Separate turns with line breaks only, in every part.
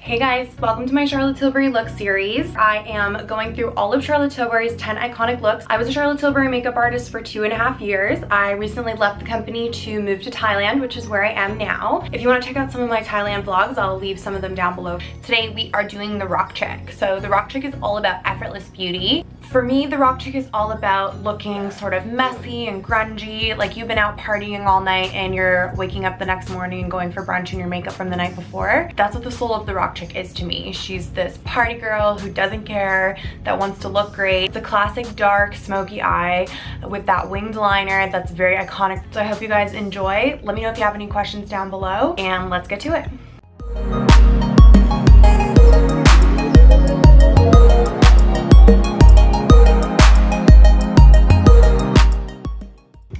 Hey guys, welcome to my Charlotte Tilbury look series. I am going through all of Charlotte Tilbury's 10 iconic looks. I was a Charlotte Tilbury makeup artist for 2.5 years. I recently left the company to move to Thailand, which is where I am now. If you want to check out some of my Thailand vlogs, I'll leave some of them down below. Today we are doing the rock chick. So the rock chick is all about effortless beauty. For me, the rock chick is all about looking sort of messy and grungy, like you've been out partying all night and you're waking up the next morning and going for brunch in your makeup from the night before. That's what the soul of the rock chick is to me. She's this party girl who doesn't care, that wants to look great. It's a classic dark smoky eye with that winged liner that's very iconic. So I hope you guys enjoy. Let me know if you have any questions down below and let's get to it.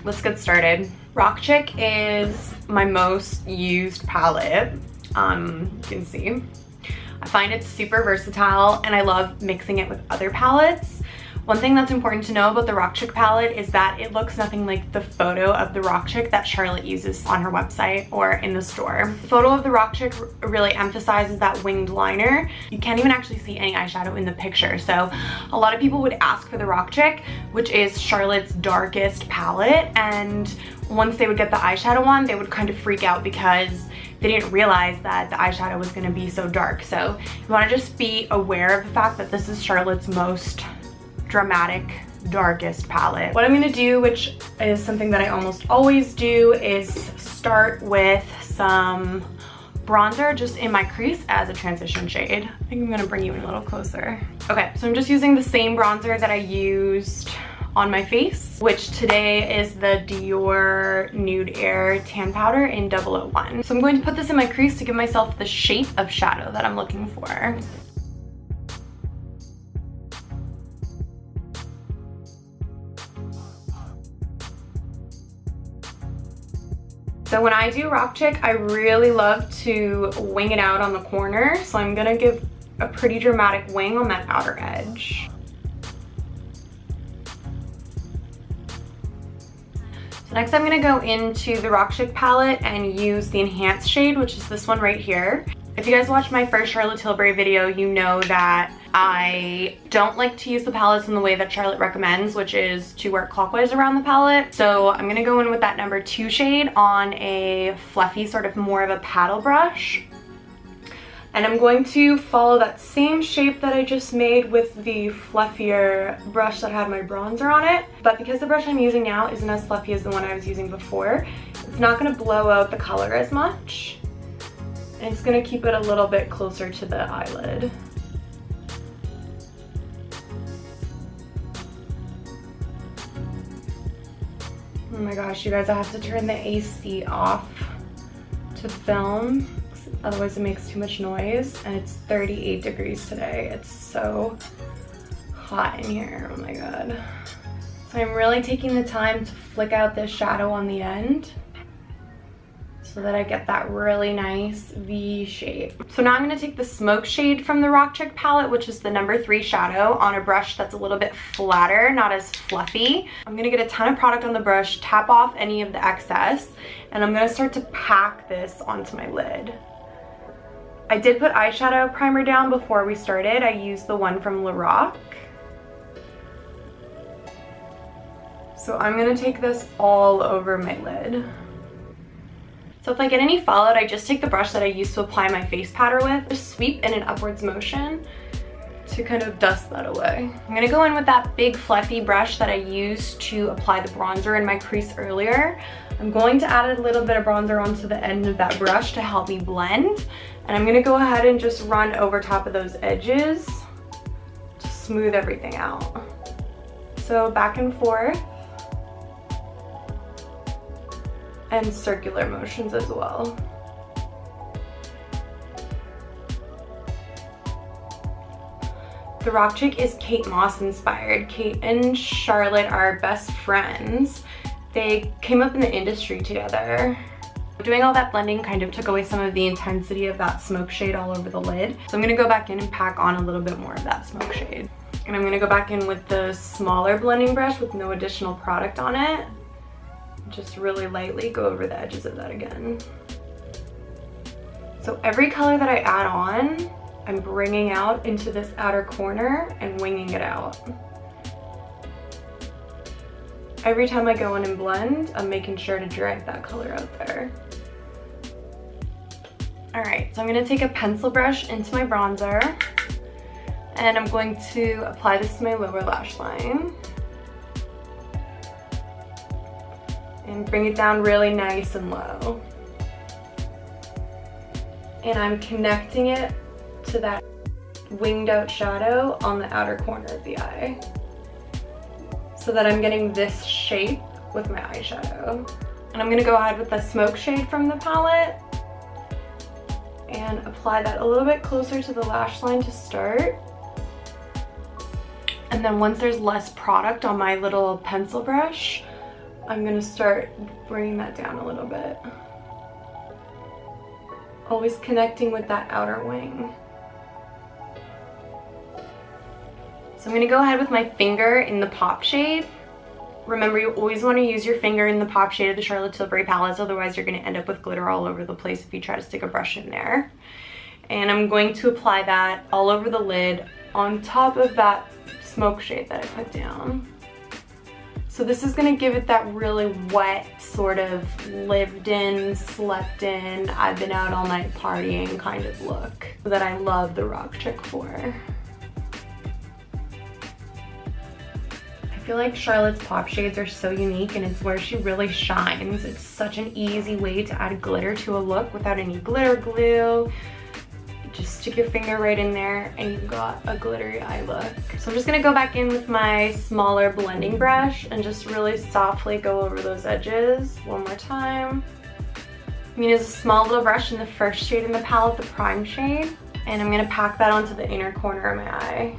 Let's get started. Rock Chick is my most used palette. You can see. I find it super versatile and I love mixing it with other palettes. One thing that's important to know about the Rock Chick palette is that it looks nothing like the photo of the Rock Chick that Charlotte uses on her website or in the store. The photo of the Rock Chick really emphasizes that winged liner. You can't even actually see any eyeshadow in the picture. So a lot of people would ask for the Rock Chick, which is Charlotte's darkest palette. And once they would get the eyeshadow on, they would kind of freak out because they didn't realize that the eyeshadow was gonna be so dark. So you wanna just be aware of the fact that this is Charlotte's most dramatic, darkest palette. What I'm gonna do, which is something that I almost always do, is start with some bronzer just in my crease as a transition shade. I think I'm gonna bring you in a little closer. Okay, so I'm just using the same bronzer that I used on my face, which today is the Dior Nude Air Tan Powder in 001. So I'm going to put this in my crease to give myself the shape of shadow that I'm looking for. So when I do Rock Chick, I really love to wing it out on the corner. So I'm gonna give a pretty dramatic wing on that outer edge. So next I'm gonna go into the Rock Chick palette and use the enhanced shade, which is this one right here. If you guys watched my first Charlotte Tilbury video, you know that I don't like to use the palettes in the way that Charlotte recommends, which is to work clockwise around the palette. So I'm gonna go in with that number 2 shade on a fluffy, sort of more of a paddle brush. And I'm going to follow that same shape that I just made with the fluffier brush that had my bronzer on it. But because the brush I'm using now isn't as fluffy as the one I was using before, it's not gonna blow out the color as much. And it's gonna keep it a little bit closer to the eyelid. Oh my gosh, you guys, I have to turn the AC off to film. Otherwise it makes too much noise, and it's 38 degrees today. It's so hot in here, oh my god. So I'm really taking the time to flick out this shadow on the end so that I get that really nice V shape. So now I'm gonna take the smoke shade from the Rock Chick palette, which is the number 3 shadow, on a brush that's a little bit flatter, not as fluffy. I'm gonna get a ton of product on the brush, tap off any of the excess, and I'm gonna start to pack this onto my lid. I did put eyeshadow primer down before we started. I used the one from Lorac. So I'm gonna take this all over my lid. So if I get any fallout, I just take the brush that I used to apply my face powder with, just sweep in an upwards motion to kind of dust that away. I'm gonna go in with that big fluffy brush that I used to apply the bronzer in my crease earlier. I'm going to add a little bit of bronzer onto the end of that brush to help me blend. And I'm gonna go ahead and just run over top of those edges to smooth everything out. So back and forth. And circular motions as well. The Rock Chick is Kate Moss inspired. Kate and Charlotte are best friends. They came up in the industry together. Doing all that blending kind of took away some of the intensity of that smoke shade all over the lid. So I'm gonna go back in and pack on a little bit more of that smoke shade. And I'm gonna go back in with the smaller blending brush with no additional product on it. Just really lightly go over the edges of that again. So every color that I add on I'm bringing out into this outer corner and winging it out. Every time I go in and blend, I'm making sure to drag that color out there. All right, so I'm gonna take a pencil brush into my bronzer, and I'm going to apply this to my lower lash line. And bring it down really nice and low. And I'm connecting it to that winged out shadow on the outer corner of the eye, so that I'm getting this shape with my eyeshadow. And I'm gonna go ahead with the smoke shade from the palette and apply that a little bit closer to the lash line to start. And then once there's less product on my little pencil brush, I'm gonna start bringing that down a little bit. Always connecting with that outer wing. So I'm gonna go ahead with my finger in the pop shade. Remember, you always wanna use your finger in the pop shade of the Charlotte Tilbury palettes, otherwise you're gonna end up with glitter all over the place if you try to stick a brush in there. And I'm going to apply that all over the lid on top of that smoke shade that I put down. So this is gonna give it that really wet, sort of lived in, slept in, I've been out all night partying kind of look that I love the Rock Chick for. I feel like Charlotte's pop shades are so unique, and it's where she really shines. It's such an easy way to add glitter to a look without any glitter glue. Just stick your finger right in there and you've got a glittery eye look. So I'm just gonna go back in with my smaller blending brush and just really softly go over those edges one more time. I'm gonna use a small little brush in the first shade in the palette, the prime shade, and I'm gonna pack that onto the inner corner of my eye.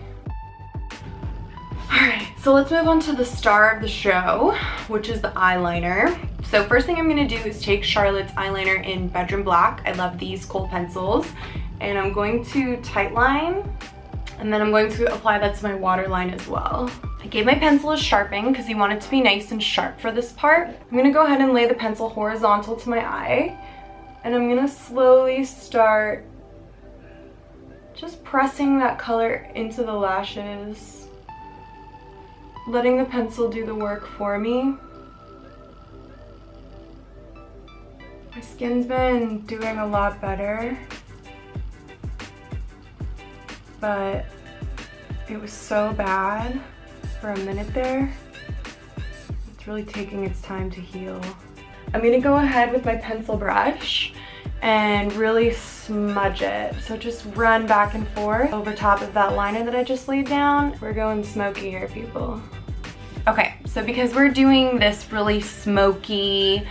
Alright, so let's move on to the star of the show, which is the eyeliner. So first thing I'm gonna do is take Charlotte's eyeliner in Bedroom Black. I love these Kohl pencils. And I'm going to tight line, and then I'm going to apply that to my waterline as well. I gave my pencil a sharpening because you want it to be nice and sharp for this part. I'm gonna go ahead and lay the pencil horizontal to my eye, and I'm gonna slowly start just pressing that color into the lashes, letting the pencil do the work for me. My skin's been doing a lot better, but it was so bad for a minute there. It's really taking its time to heal. I'm gonna go ahead with my pencil brush and really smudge it. So just run back and forth over top of that liner that I just laid down. We're going smoky here, people. Okay, so because we're doing this really smoky,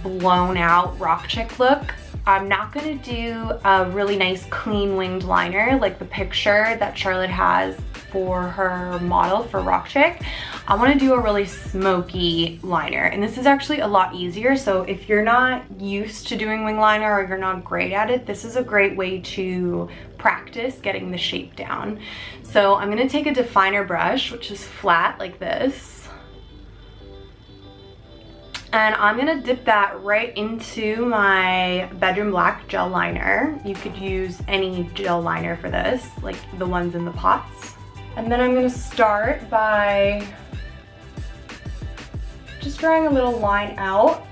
blown out Rock Chick look, I'm not gonna do a really nice clean winged liner like the picture that Charlotte has for her model for Rock Chick. I wanna do a really smoky liner, and this is actually a lot easier. So if you're not used to doing wing liner or you're not great at it, this is a great way to practice getting the shape down. So I'm gonna take a definer brush, which is flat like this, and I'm gonna dip that right into my Bedroom Black gel liner. You could use any gel liner for this, like the ones in the pots. And then I'm gonna start by just drawing a little line out,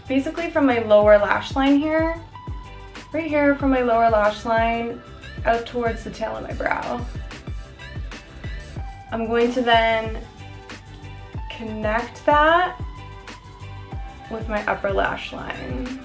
basically from my lower lash line here, right here from my lower lash line, out towards the tail of my brow. I'm going to then connect that with my upper lash line.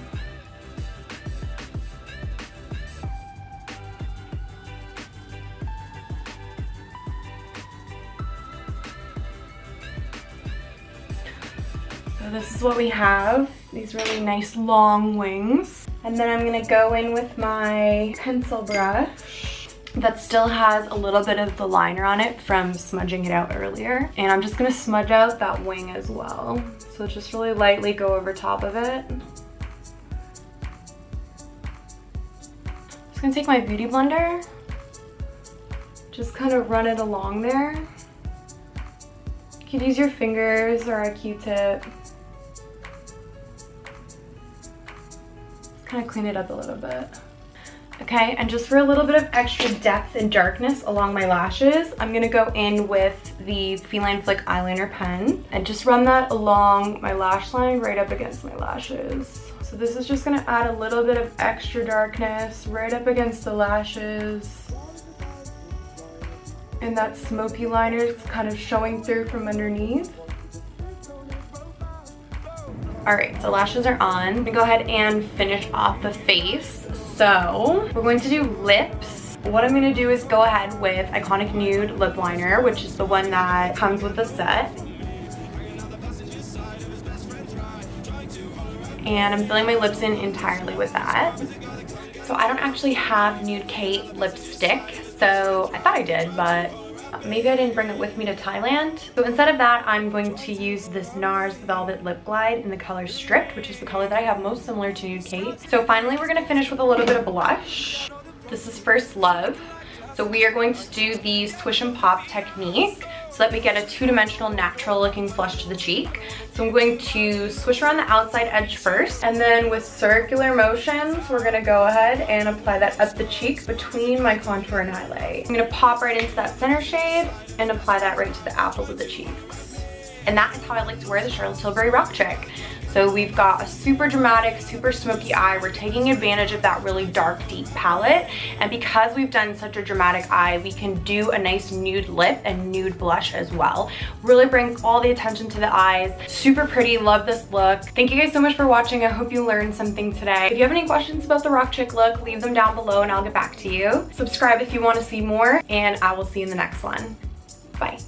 So this is what we have, these really nice long wings. And then I'm gonna go in with my pencil brush that still has a little bit of the liner on it from smudging it out earlier. And I'm just gonna smudge out that wing as well. So just really lightly go over top of it. Just gonna take my beauty blender, just kind of run it along there. You could use your fingers or a Q-tip. Kind of clean it up a little bit. Okay, and just for a little bit of extra depth and darkness along my lashes, I'm gonna go in with the Feline Flick eyeliner pen and just run that along my lash line right up against my lashes. So this is just gonna add a little bit of extra darkness right up against the lashes. And that smoky liner is kind of showing through from underneath. All right, so lashes are on. I'm gonna go ahead and finish off the face. So we're going to do lips. What I'm gonna do is go ahead with Iconic Nude Lip Liner, which is the one that comes with the set. And I'm filling my lips in entirely with that. So I don't actually have Nude Kate lipstick, so I thought I did, but maybe I didn't bring it with me to Thailand. So instead of that, I'm going to use this NARS Velvet Lip Glide in the color Strict, which is the color that I have most similar to Nude Kate. So finally, we're gonna finish with a little bit of blush. This is First Love. So we are going to do the swish and pop technique so that we get a two-dimensional natural looking flush to the cheek. So I'm going to swish around the outside edge first, and then with circular motions, we're gonna go ahead and apply that up the cheek between my contour and highlight. I'm gonna pop right into that center shade and apply that right to the apples of the cheeks. And that is how I like to wear the Charlotte Tilbury Rock Chick. So we've got a super dramatic, super smoky eye. We're taking advantage of that really dark, deep palette. And because we've done such a dramatic eye, we can do a nice nude lip and nude blush as well. Really brings all the attention to the eyes. Super pretty, love this look. Thank you guys so much for watching. I hope you learned something today. If you have any questions about the Rock Chick look, leave them down below and I'll get back to you. Subscribe if you want to see more, and I will see you in the next one. Bye.